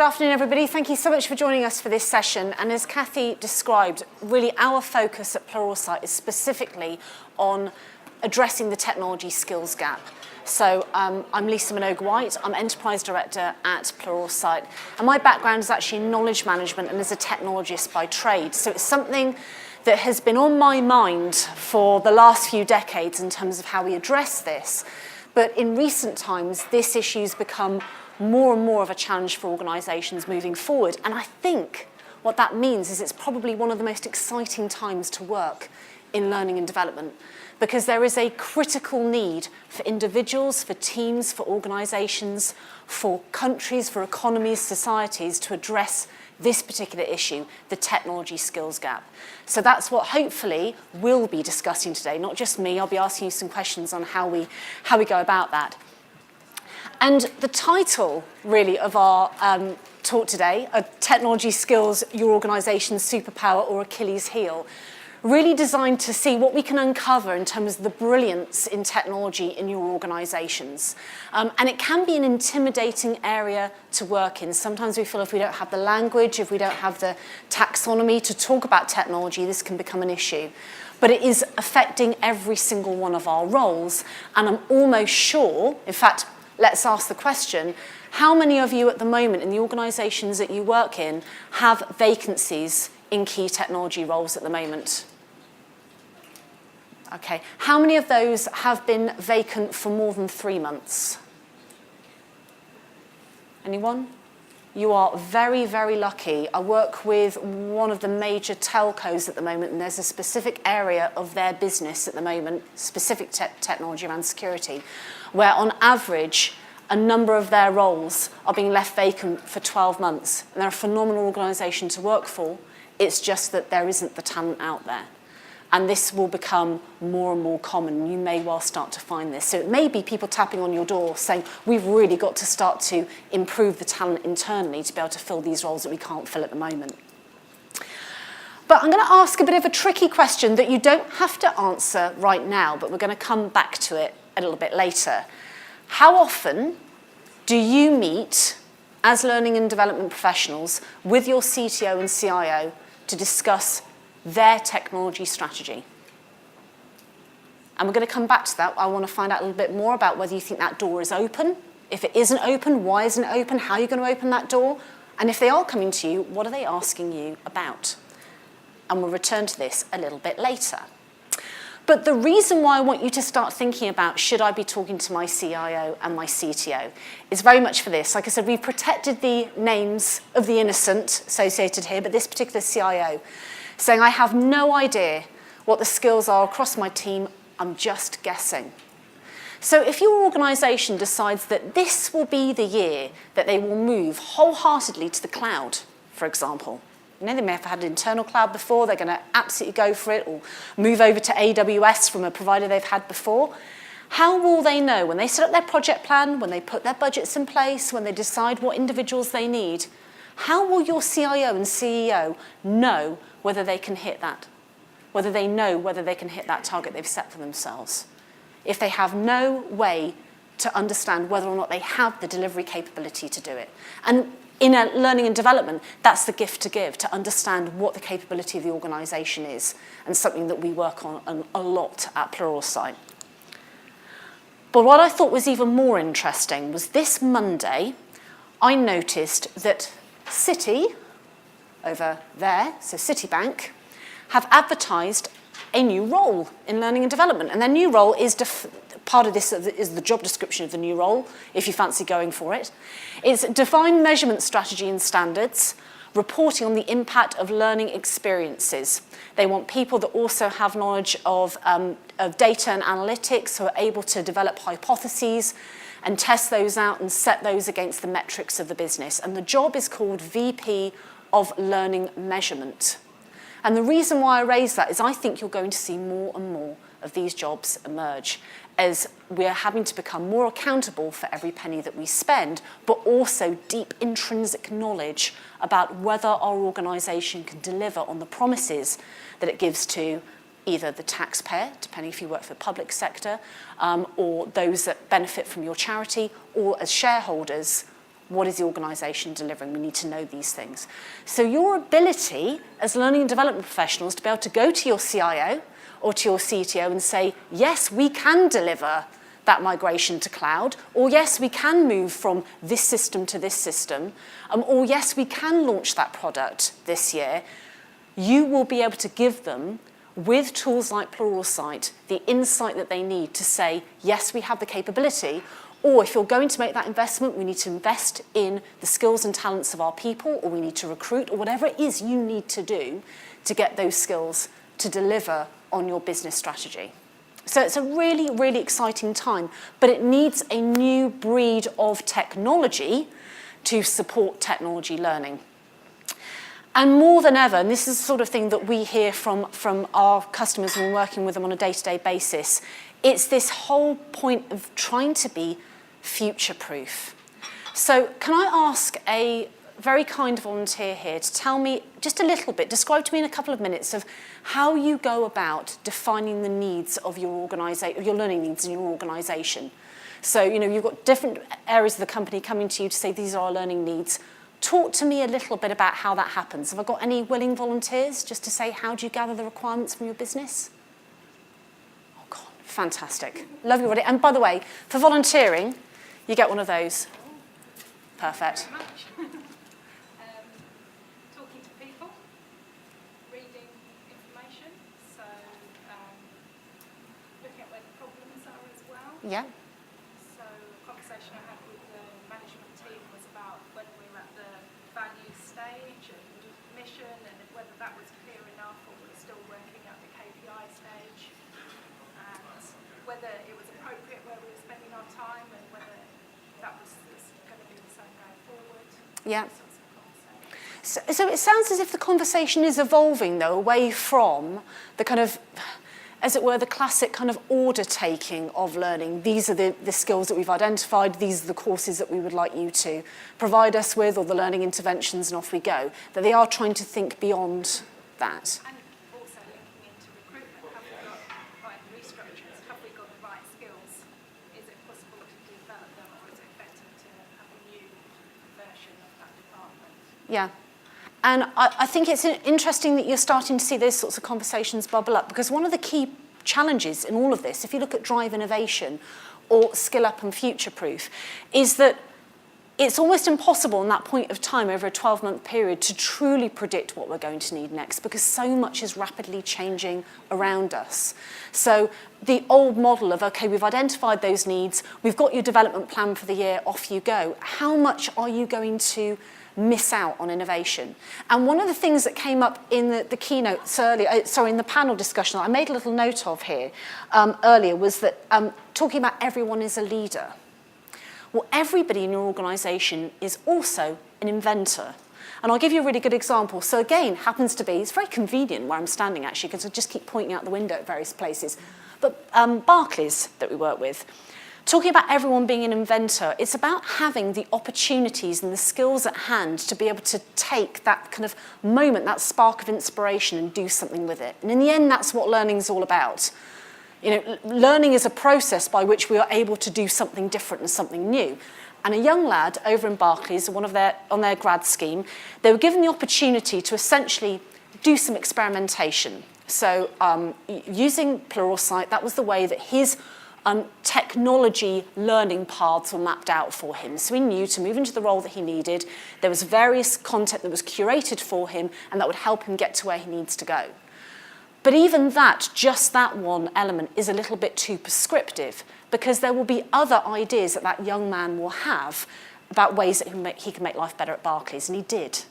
Good afternoon, everybody. Thank you so much for joining us for this session. And as Kathy described, really our focus at Pluralsight is specifically on addressing the technology skills gap. So I'm Lisa Minogue-White. I'm Enterprise Director at Pluralsight. And my background is actually in knowledge management and as a technologist by trade. So it's something that has been on my mind for the last few decades in terms of how we address this. But in recent times, this issue's become more and more of a challenge for organisations moving forward. And I think what that means is it's probably one of the most exciting times to work in learning and development, because there is a critical need for individuals, for teams, for organisations, for countries, for economies, societies to address this particular issue, the technology skills gap. So that's what hopefully we'll be discussing today, not just me. I'll be asking you some questions on how we go about that. And the title, really, of our talk today, Technology Skills, Your Organisation's Superpower or Achilles Heel, really designed to see what we can uncover in terms of the brilliance in technology in your organisations. And it can be an intimidating area to work in. Sometimes we feel if we don't have the language, if we don't have the taxonomy to talk about technology, this can become an issue. But it is affecting every single one of our roles. And I'm almost sure, in fact, let's ask the question, how many of you at the moment in the organisations that you work in have vacancies in key technology roles at the moment? Okay, how many of those have been vacant for more than 3 months? Anyone? You are very, very lucky. I work with one of the major telcos at the moment, and there's a specific area of their business at the moment, specific technology around security, where on average, a number of their roles are being left vacant for 12 months. And they're a phenomenal organisation to work for. It's just that there isn't the talent out there. And this will become more and more common. You may well start to find this. So it may be people tapping on your door saying, we've really got to start to improve the talent internally to be able to fill these roles that we can't fill at the moment. But I'm going to ask a bit of a tricky question that you don't have to answer right now, but we're going to come back to it a little bit later. How often do you meet as learning and development professionals with your CTO and CIO to discuss their technology strategy? And we're going to come back to that. I want to find out a little bit more about whether you think that door is open. If it isn't open, why isn't it open? How are you going to open that door? And if they are coming to you, what are they asking you about? And we'll return to this a little bit later. But the reason why I want you to start thinking about should I be talking to my CIO and my CTO is very much for this. Like I said, we've protected the names of the innocent associated here, but this particular CIO saying, I have no idea what the skills are across my team, I'm just guessing. So if your organisation decides that this will be the year that they will move wholeheartedly to the cloud, for example, you know, they may have had an internal cloud before, they're going to absolutely go for it, or move over to AWS from a provider they've had before. How will they know when they set up their project plan, when they put their budgets in place, when they decide what individuals they need? How will your CIO and CEO know whether they can hit that? Whether they know whether they can hit that target they've set for themselves? If they have no way to understand whether or not they have the delivery capability to do it. And in a learning and development, that's the gift to give, to understand what the capability of the organisation is, and something that we work on a lot at Pluralsight. But what I thought was even more interesting was this Monday, I noticed that Citi, over there, so Citibank, have advertised a new role in learning and development. And their new role is part of this is the job description of the new role, if you fancy going for it. It's define measurement strategy and standards, reporting on the impact of learning experiences. They want people that also have knowledge of data and analytics, who are able to develop hypotheses and test those out and set those against the metrics of the business. And the job is called VP of Learning Measurement. And the reason why I raise that is I think you're going to see more and more of these jobs emerge as we're having to become more accountable for every penny that we spend, but also deep intrinsic knowledge about whether our organisation can deliver on the promises that it gives to either the taxpayer, depending if you work for the public sector, or those that benefit from your charity, or as shareholders, what is the organisation delivering? We need to know these things. So your ability as learning and development professionals to be able to go to your CIO or to your CTO and say, yes, we can deliver that migration to cloud, or yes, we can move from this system to this system, or yes, we can launch that product this year, you will be able to give them, with tools like Pluralsight, the insight that they need to say, yes, we have the capability, or if you're going to make that investment, we need to invest in the skills and talents of our people, or we need to recruit, or whatever it is you need to do to get those skills to deliver on your business strategy. So it's a really, really exciting time, but it needs a new breed of technology to support technology learning. And more than ever, and this is the sort of thing that we hear from our customers when we're working with them on a day-to-day basis, it's this whole point of trying to be future-proof. So can I ask a very kind volunteer here to tell me just a little bit, describe to me in a couple of minutes of how you go about defining the needs of your organisation, your learning needs in your organisation. So, you know, you've got different areas of the company coming to you to say these are our learning needs. Talk to me a little bit about how that happens. Have I got any willing volunteers just to say how do you gather the requirements from your business? Oh God, fantastic. Love you already. And by the way, for volunteering, you get one of those. Perfect. Talking to people, reading information, so looking at where the problems are as well. Yeah. So a conversation I had with the management team was about whether we're at the value stage and mission, and whether that was clear enough or we're still working at the KPI stage, and whether it was appropriate where we were spending our time and whether that was going to be the same going forward. Yeah. So it sounds as if the conversation is evolving, though, away from the kind of, as it were, the classic kind of order taking of learning. These are the skills that we've identified. These are the courses that we would like you to provide us with, or the learning interventions, and off we go. That they are trying to think beyond that. And also linking into recruitment. Have we got right restructures? Have we got the right skills? Is it possible to develop them, or is it better to have a new version of that department? Yeah. And I think it's interesting that you're starting to see those sorts of conversations bubble up, because one of the key challenges in all of this, if you look at drive innovation or skill up and future-proof, is that it's almost impossible in that point of time over a 12-month period to truly predict what we're going to need next, because so much is rapidly changing around us. So the old model of, okay, we've identified those needs, we've got your development plan for the year, off you go. How much are you going to miss out on innovation? And one of the things that came up in the keynotes earlier, in the panel discussion that I made a little note of here earlier, was that talking about everyone is a leader. Well, everybody in your organisation is also an inventor. And I'll give you a really good example. So again, happens to be, it's very convenient where I'm standing actually, because I just keep pointing out the window at various places. But Barclays that we work with, talking about everyone being an inventor, it's about having the opportunities and the skills at hand to be able to take that kind of moment, that spark of inspiration, and do something with it. And in the end, that's what learning is all about. You know, learning is a process by which we are able to do something different and something new. And a young lad over in Barclays, on their grad scheme, they were given the opportunity to essentially do some experimentation. So using Pluralsight, that was the way that his technology learning paths were mapped out for him. So he knew to move into the role that he needed, there was various content that was curated for him and that would help him get to where he needs to go. But even that, just that one element, is a little bit too prescriptive, because there will be other ideas that that young man will have about ways that he can make life better at Barclays, and he did.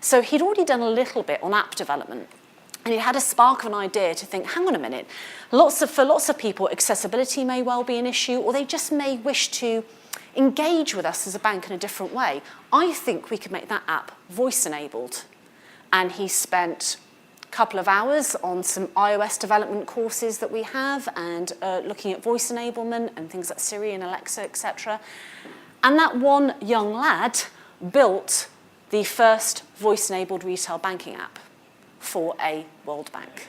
So he'd already done a little bit on app development, and he had a spark of an idea to think, hang on a minute, for lots of people, accessibility may well be an issue, or they just may wish to engage with us as a bank in a different way. I think we could make that app voice-enabled. And he spent couple of hours on some iOS development courses that we have, and looking at voice enablement and things like Siri and Alexa, etc. And that one young lad built the first voice-enabled retail banking app for a World Bank.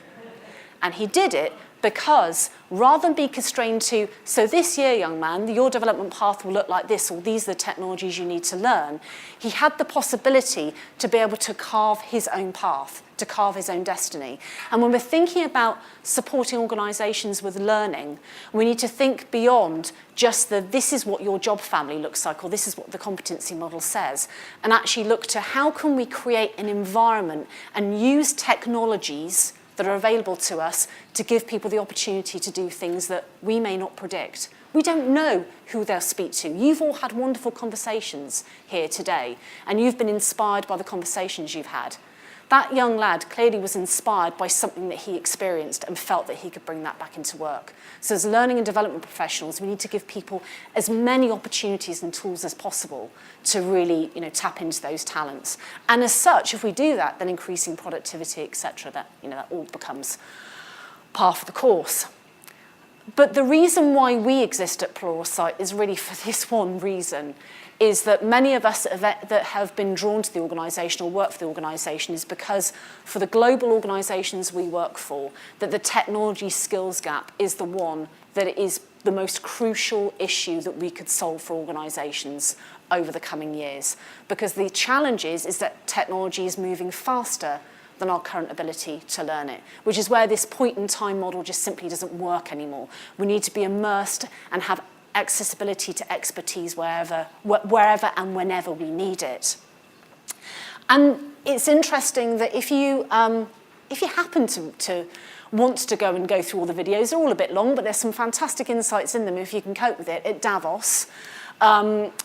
And he did it Because rather than be constrained to, so this year, young man, your development path will look like this, or these are the technologies you need to learn, he had the possibility to be able to carve his own path, to carve his own destiny. And when we're thinking about supporting organisations with learning, we need to think beyond just this is what your job family looks like, or this is what the competency model says, and actually look to how can we create an environment and use technologies that are available to us to give people the opportunity to do things that we may not predict. We don't know who they'll speak to. You've all had wonderful conversations here today, and you've been inspired by the conversations you've had. That young lad clearly was inspired by something that he experienced and felt that he could bring that back into work. So as learning and development professionals, we need to give people as many opportunities and tools as possible to really, tap into those talents. And as such, if we do that, then increasing productivity, etc., that all becomes par for the course. But the reason why we exist at Pluralsight is really for this one reason, is that many of us that have been drawn to the organisation or work for the organisation is because for the global organisations we work for, that the technology skills gap is the one that is the most crucial issue that we could solve for organisations over the coming years. Because the challenge is that technology is moving faster than our current ability to learn it, which is where this point-in-time model just simply doesn't work anymore. We need to be immersed and have accessibility to expertise wherever and whenever we need it. And it's interesting that if you happen to want to go through all the videos, they're all a bit long, but there's some fantastic insights in them if you can cope with it. At Davos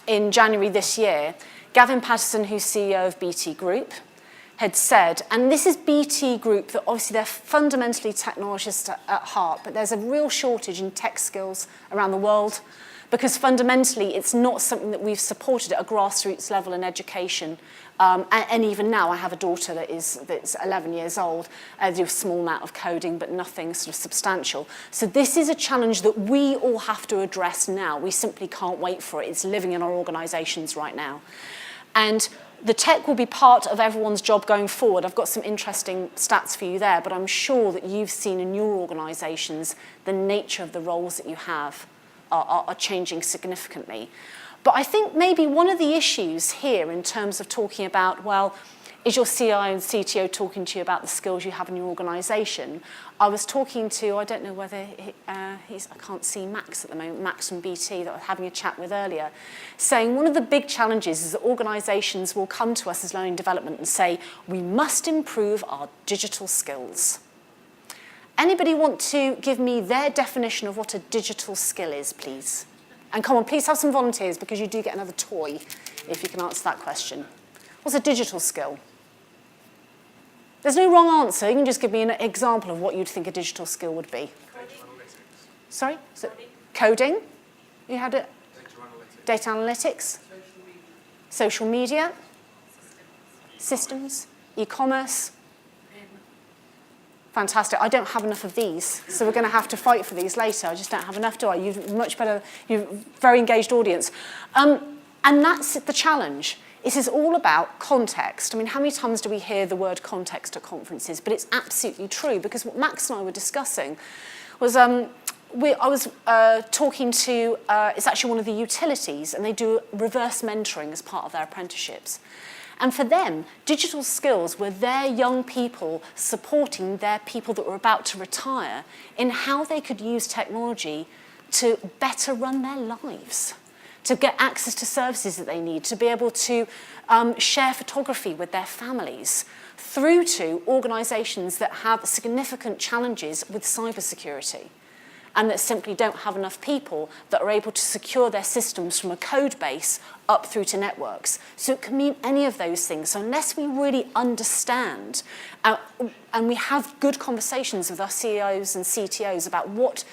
in January this year, Gavin Patterson, who's CEO of BT Group, had said, and this is BT Group, that obviously they're fundamentally technologists at heart, but there's a real shortage in tech skills around the world because fundamentally it's not something that we've supported at a grassroots level in education. And even now, I have a daughter that's 11 years old. I do a small amount of coding, but nothing sort of substantial. So this is a challenge that we all have to address now. We simply can't wait for it. It's living in our organisations right now. And the tech will be part of everyone's job going forward. I've got some interesting stats for you there, but I'm sure that you've seen in your organisations the nature of the roles that you have are changing significantly. But I think maybe one of the issues here in terms of talking about, well, is your CIO and CTO talking to you about the skills you have in your organisation? I was talking to, I don't know whether I can't see Max at the moment, Max from BT that I was having a chat with earlier, saying one of the big challenges is that organisations will come to us as learning development and say, we must improve our digital skills. Anybody want to give me their definition of what a digital skill is, please? And come on, please have some volunteers because you do get another toy if you can answer that question. What's a digital skill? There's no wrong answer. You can just give me an example of what you'd think a digital skill would be. Data analytics. Sorry? So, coding? You had it? Data analytics. Data analytics? Social media? Systems? E-commerce? Fantastic. I don't have enough of these, so we're going to have to fight for these later. I just don't have enough, do I? You've much better, you've a very engaged audience. And that's the challenge. It is all about context. I mean, how many times do we hear the word context at conferences? But it's absolutely true, because what Max and I were discussing was I was talking to, it's actually one of the utilities, and they do reverse mentoring as part of their apprenticeships. And for them, digital skills were their young people supporting their people that were about to retire in how they could use technology to better run their lives, to get access to services that they need, to be able to share photography with their families, through to organisations that have significant challenges with cybersecurity and that simply don't have enough people that are able to secure their systems from a code base up through to networks. So it can mean any of those things. So unless we really understand and we have good conversations with our CEOs and CTOs about what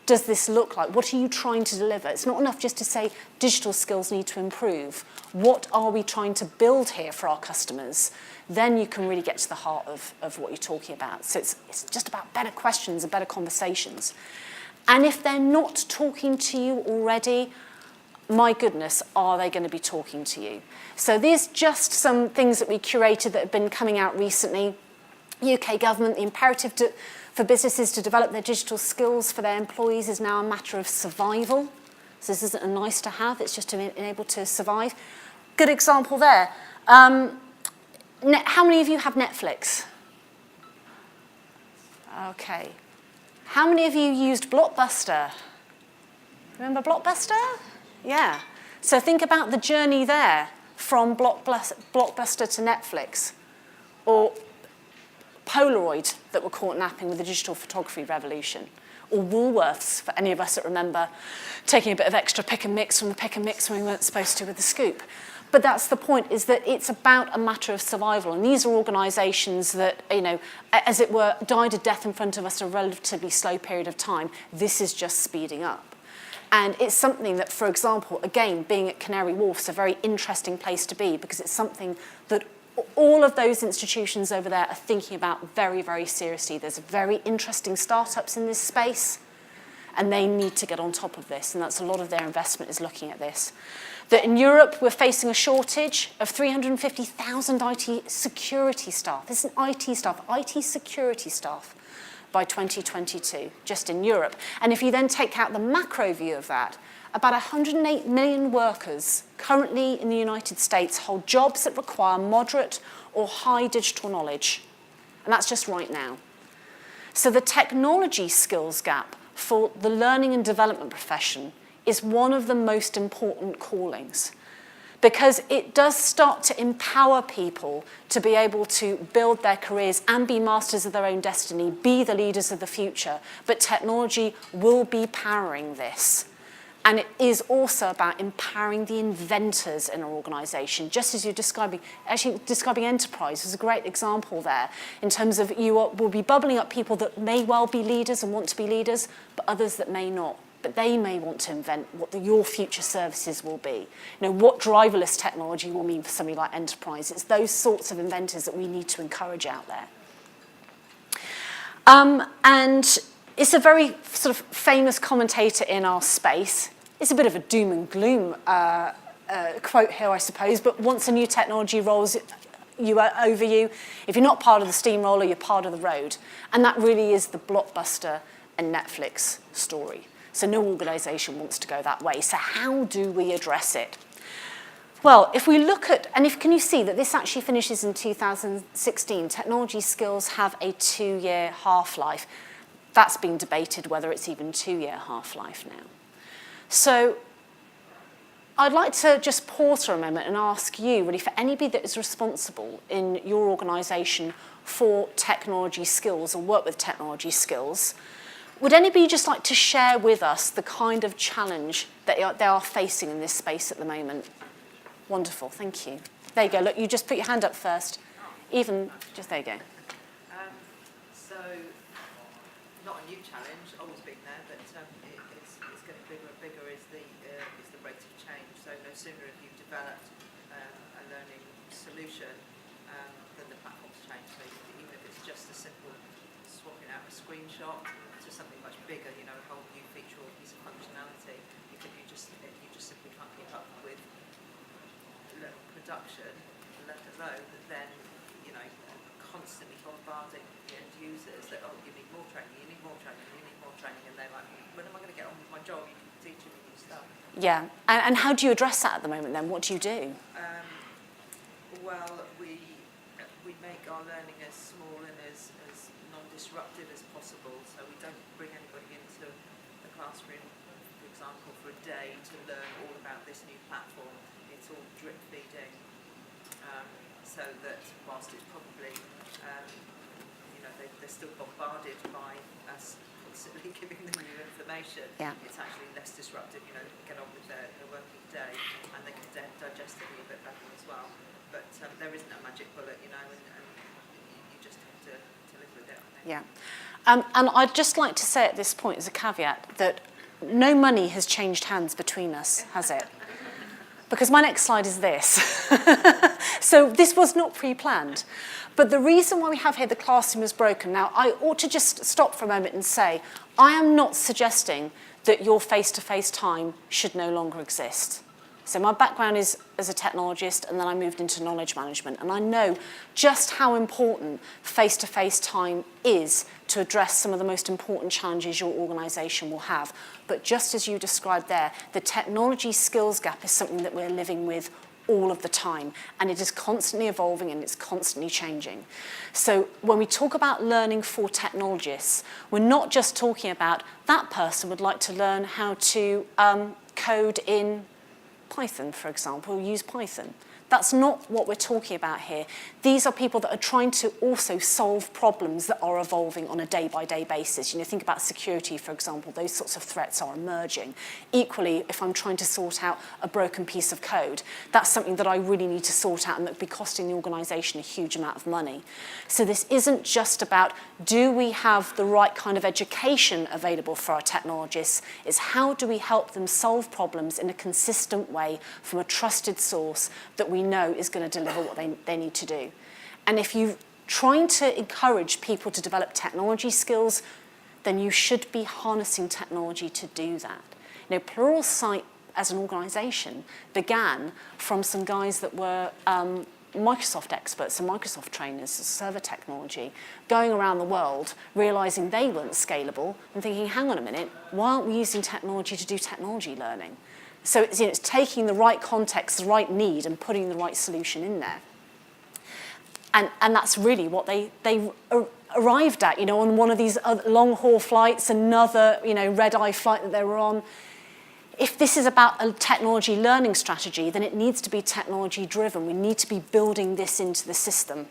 does this look like, what are you trying to deliver? It's not enough just to say digital skills need to improve. What are we trying to build here for our customers? Then you can really get to the heart of what you're talking about. So it's just about better questions and better conversations. And if they're not talking to you already, my goodness, are they going to be talking to you? So there's just some things that we curated that have been coming out recently. UK government, the imperative for businesses to develop their digital skills for their employees is now a matter of survival. So this isn't a nice to have, it's just to be able to survive. Good example there. How many of you have Netflix? Okay. How many of you used Blockbuster? Remember Blockbuster? Yeah. So think about the journey there from Blockbuster to Netflix, or Polaroid that were caught napping with the digital photography revolution, or Woolworths, for any of us that remember taking a bit of extra pick and mix from the pick and mix when we weren't supposed to with the scoop. But that's the point, is that it's about a matter of survival. And these are organisations that, you know, as it were, died a death in front of us in a relatively slow period of time. This is just speeding up. And it's something that, for example, again, being at Canary Wharf is a very interesting place to be, because it's something that all of those institutions over there are thinking about very, very seriously. There's very interesting startups in this space, and they need to get on top of this, and that's a lot of their investment is looking at this. That in Europe, we're facing a shortage of 350,000 IT security staff. This isn't IT staff, IT security staff by 2022, just in Europe. And if you then take out the macro view of that, about 108 million workers currently in the United States hold jobs that require moderate or high digital knowledge. And that's just right now. So the technology skills gap for the learning and development profession is one of the most important callings, because it does start to empower people to be able to build their careers and be masters of their own destiny, be the leaders of the future. But technology will be powering this. And it is also about empowering the inventors in our organisation, just as you're describing. Actually, describing enterprise is a great example there, in terms of will be bubbling up people that may well be leaders and want to be leaders, but others that may not. But they may want to invent what your future services will be. You know, what driverless technology will mean for somebody like enterprise. It's those sorts of inventors that we need to encourage out there. And it's a very sort of famous commentator in our space. It's a bit of a doom and gloom quote here, I suppose, but once a new technology rolls over you, if you're not part of the steamroller, you're part of the road. And that really is the Blockbuster and Netflix story. So no organisation wants to go that way. So how do we address it? Well, if we look at, and can you see that this actually finishes in 2016? Technology skills have a 2-year half-life. That's been debated whether it's even 2-year half-life now. So I'd like to just pause for a moment and ask you, really, for anybody that is responsible in your organisation for technology skills or work with technology skills, would anybody just like to share with us the kind of challenge that they are facing in this space at the moment? Wonderful, thank you. There you go, look, you just put your hand up first. Even, just there you go. So, not a new challenge, always been there, but it's getting bigger and bigger is the rate of change. So no sooner have you developed a learning solution than the platform's change. So even if it's just a simple swapping out a screenshot to something much bigger, you know, a whole new feature or piece of functionality, you just simply can't keep up with production, let alone that then, you know, constantly bombarding the end users that, oh, you need more training, you need more training, you need more training, and they're like, when am I going to get on with my job? You can teach me new stuff. Yeah, and how do you address that at the moment then? What do you do? Well, we make our learning as small and as non-disruptive as possible, so we don't bring anybody into the classroom, for example, for a day to learn all about this new platform. It's all drip feeding, so that whilst it's probably, you know, they're still bombarded by us constantly giving them new information, it's actually less disruptive, you know, get on with their working day, and they can digest it a little bit better as well. But there isn't a magic bullet, you know, and you just have to live with it, I think. Yeah. And I'd just like to say at this point as a caveat that no money has changed hands between us, has it? Because my next slide is this. So this was not pre-planned. But the reason why we have here the classroom is broken. Now, I ought to just stop for a moment and say, I am not suggesting that your face-to-face time should no longer exist. So my background is as a technologist, and then I moved into knowledge management. And I know just how important face-to-face time is to address some of the most important challenges your organisation will have. But just as you described there, the technology skills gap is something that we're living with all of the time, and it is constantly evolving and it's constantly changing. So when we talk about learning for technologists, we're not just talking about that person would like to learn how to code in Python, for example, use Python. That's not what we're talking about here. These are people that are trying to also solve problems that are evolving on a day-by-day basis. You know, think about security, for example. Those sorts of threats are emerging. Equally, if I'm trying to sort out a broken piece of code, that's something that I really need to sort out and that would be costing the organisation a huge amount of money. So this isn't just about, do we have the right kind of education available for our technologists? It's how do we help them solve problems in a consistent way from a trusted source that we know is going to deliver what they need to do. And if you're trying to encourage people to develop technology skills, then you should be harnessing technology to do that. You know, Pluralsight as an organisation began from some guys that were Microsoft experts and Microsoft trainers, server technology, going around the world, realising they weren't scalable and thinking, hang on a minute, why aren't we using technology to do technology learning? So it's, you know, it's taking the right context, the right need, and putting the right solution in there. And that's really what they arrived at, you know, on one of these long-haul flights, another, you know, red-eye flight that they were on. If this is about a technology learning strategy, then it needs to be technology-driven. We need to be building this into the system.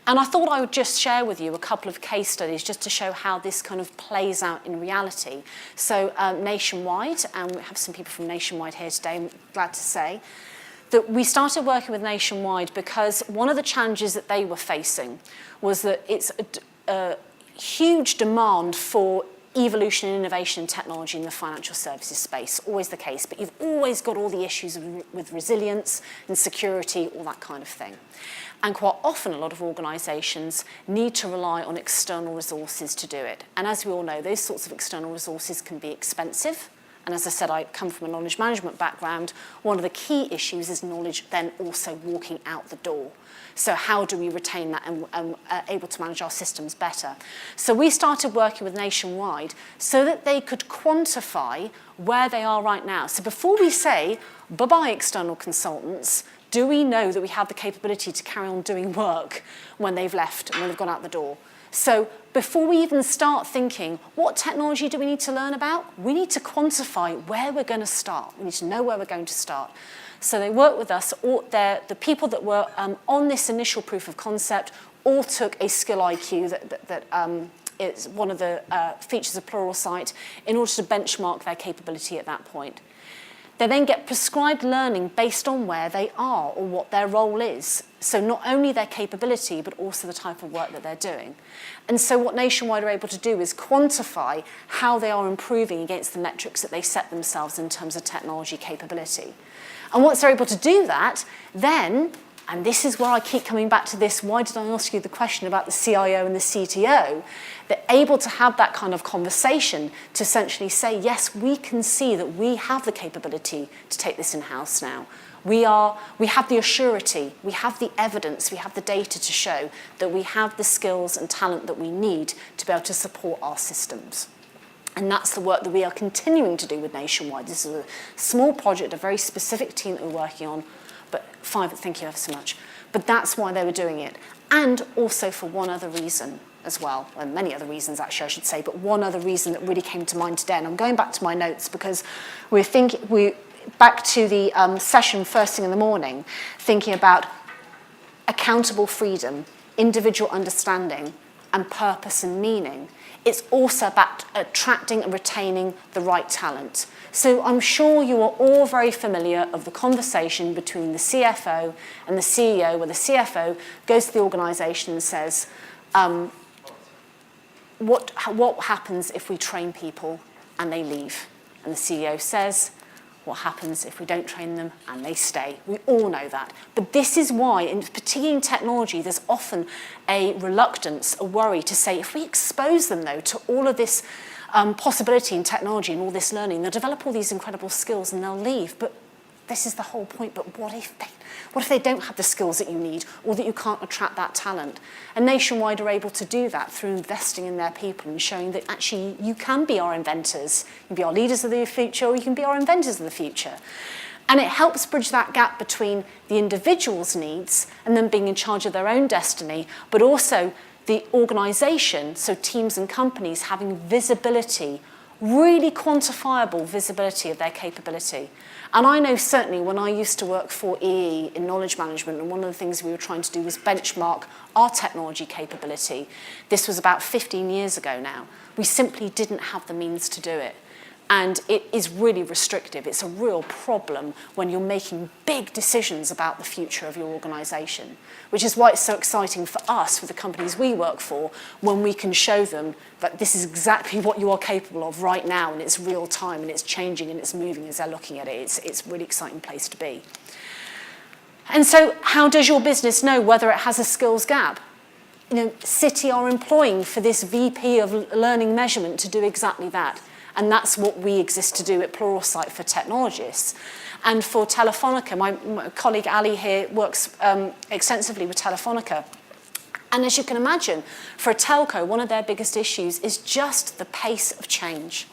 And I thought I would just share with you a couple of case studies just to show how this kind of plays out in reality. So Nationwide, and we have some people from Nationwide here today, I'm glad to say, that we started working with Nationwide because one of the challenges that they were facing was that it's a huge demand for evolution and innovation in technology in the financial services space, always the case, but you've always got all the issues with resilience and security, all that kind of thing. And quite often a lot of organisations need to rely on external resources to do it. And as we all know, those sorts of external resources can be expensive. And as I said, I come from a knowledge management background. One of the key issues is knowledge then also walking out the door. So how do we retain that and able to manage our systems better? So we started working with Nationwide so that they could quantify where they are right now. So before we say, bye-bye external consultants, do we know that we have the capability to carry on doing work when they've left and when they've gone out the door? So before we even start thinking, what technology do we need to learn about? We need to quantify where we're going to start. We need to know where we're going to start. So they worked with us. The people that were on this initial proof of concept all took a skill IQ that is one of the features of Pluralsight in order to benchmark their capability at that point. They then get prescribed learning based on where they are or what their role is. So not only their capability, but also the type of work that they're doing. And so what Nationwide are able to do is quantify how they are improving against the metrics that they set themselves in terms of technology capability. And once they're able to do that, then, and this is where I keep coming back to this, why did I ask you the question about the CIO and the CTO? They're able to have that kind of conversation to essentially say, yes, we can see that we have the capability to take this in-house now. We have the assurity, we have the evidence, we have the data to show that we have the skills and talent that we need to be able to support our systems. And that's the work that we are continuing to do with Nationwide. This is a small project, a very specific team that we're working on, but thank you ever so much. But that's why they were doing it. And also for one other reason as well, and many other reasons actually I should say, but one other reason that really came to mind today, and I'm going back to my notes because we're back to the session first thing in the morning, thinking about accountable freedom, individual understanding, and purpose and meaning. It's also about attracting and retaining the right talent. So I'm sure you are all very familiar of the conversation between the CFO and the CEO, where the CFO goes to the organisation and says, what happens if we train people and they leave? And the CEO says, what happens if we don't train them and they stay? We all know that. But this is why, particularly in technology, there's often a reluctance, a worry to say, if we expose them, though, to all of this possibility in technology and all this learning. They'll develop all these incredible skills and they'll leave. But this is the whole point. But what if they don't have the skills that you need, or that you can't attract that talent? And Nationwide are able to do that through investing in their people and showing that actually you can be our inventors. You can be our leaders of the future, or you can be our inventors of the future. And it helps bridge that gap between the individual's needs and them being in charge of their own destiny, but also the organisation, so teams and companies having visibility, really quantifiable visibility of their capability. And I know certainly when I used to work for EE in knowledge management, and one of the things we were trying to do was benchmark our technology capability. This was about 15 years ago now. We simply didn't have the means to do it. And it is really restrictive. It's a real problem when you're making big decisions about the future of your organisation, which is why it's so exciting for us, for the companies we work for, when we can show them that this is exactly what you are capable of right now, and it's real time, and it's changing, and it's moving as they're looking at it. It's a really exciting place to be. And so how does your business know whether it has a skills gap? You know, City are employing for this VP of learning measurement to do exactly that. And that's what we exist to do at Pluralsight for technologists. And for Telefonica, my colleague Ali here works extensively with Telefonica. And as you can imagine, for a telco, one of their biggest issues is just the pace of change.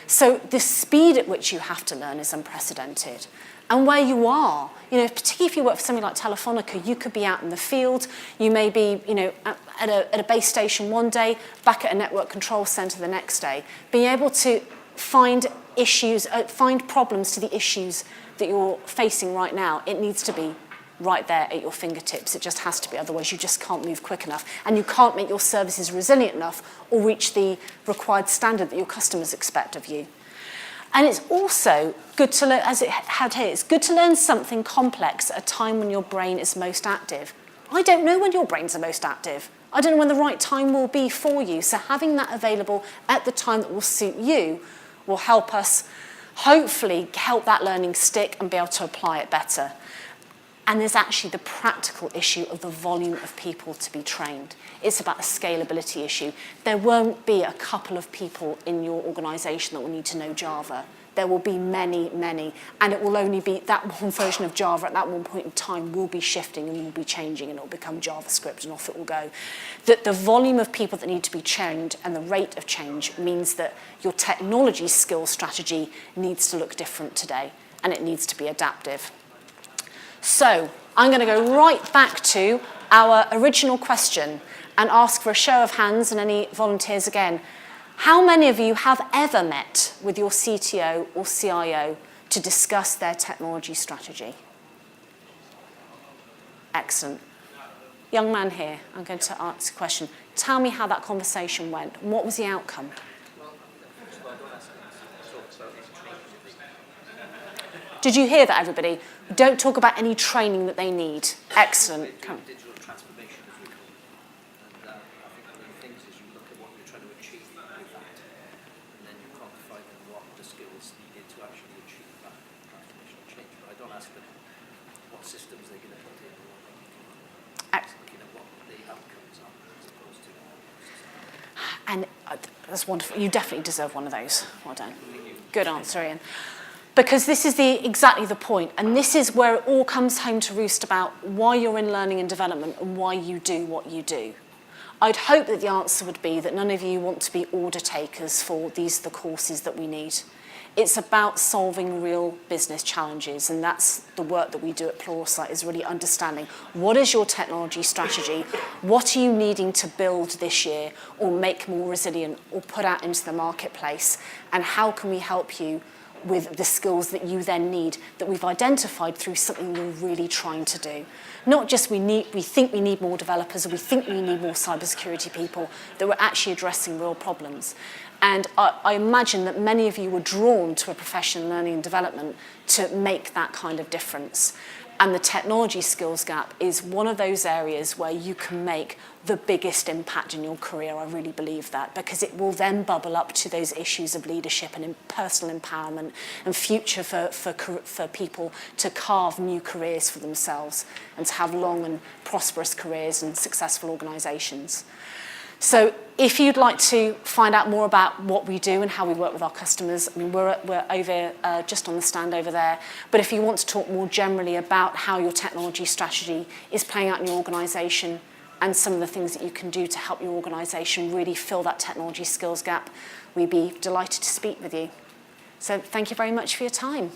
So the speed at which you have to learn is unprecedented. And where you are, you know, particularly if you work for something like Telefonica, you could be out in the field, you may be, you know, at a base station one day, back at a network control centre the next day. Being able to find issues, find problems to the issues that you're facing right now, it needs to be right there at your fingertips. It just has to be, otherwise you just can't move quick enough. And you can't make your services resilient enough or reach the required standard that your customers expect of you. And it's also good to learn, as it had here, it's good to learn something complex at a time when your brain is most active. I don't know when your brains are most active. I don't know when the right time will be for you. So having that available at the time that will suit you will help us hopefully help that learning stick and be able to apply it better. And there's actually the practical issue of the volume of people to be trained. It's about a scalability issue. There won't be a couple of people in your organisation that will need to know Java. There will be many, many, and it will only be that one version of Java at that one point in time will be shifting and will be changing, and it will become JavaScript and off it will go. That the volume of people that need to be trained and the rate of change means that your technology skills strategy needs to look different today, and it needs to be adaptive. So I'm going to go right back to our original question and ask for a show of hands and any volunteers again. How many of you have ever met with your CTO or CIO to discuss their technology strategy? Excellent. Young man here, I'm going to ask a question. Tell me how that conversation went. And what was the outcome? Did you hear that, everybody? Don't talk about any training that they need. Excellent. Come. Digital transformation, as we call it. And I think one of the things is you look at what you're trying to achieve with that, and then you quantify then what the skills needed to actually achieve that transformational change. But I don't ask them what systems they're going to put in, or what they're looking at what the outcomes are, as opposed to. And that's wonderful. You definitely deserve one of those. Well done. Good answer, Ian. Because this is exactly the point, and this is where it all comes home to roost about why you're in learning and development and why you do what you do. I'd hope that the answer would be that none of you want to be order takers for these are the courses that we need. It's about solving real business challenges, and that's the work that we do at Pluralsight, is really understanding what is your technology strategy, what are you needing to build this year or make more resilient or put out into the marketplace, and how can we help you with the skills that you then need that we've identified through something we're really trying to do. Not just we think we need more developers, or we think we need more cybersecurity people, that we're actually addressing real problems. And I imagine that many of you were drawn to a profession in learning and development to make that kind of difference. And the technology skills gap is one of those areas where you can make the biggest impact in your career. I really believe that, because it will then bubble up to those issues of leadership and personal empowerment and future for people to carve new careers for themselves and to have long and prosperous careers and successful organisations. So if you'd like to find out more about what we do and how we work with our customers, I mean, we're over just on the stand over there. But if you want to talk more generally about how your technology strategy is playing out in your organisation and some of the things that you can do to help your organisation really fill that technology skills gap, we'd be delighted to speak with you. So thank you very much for your time.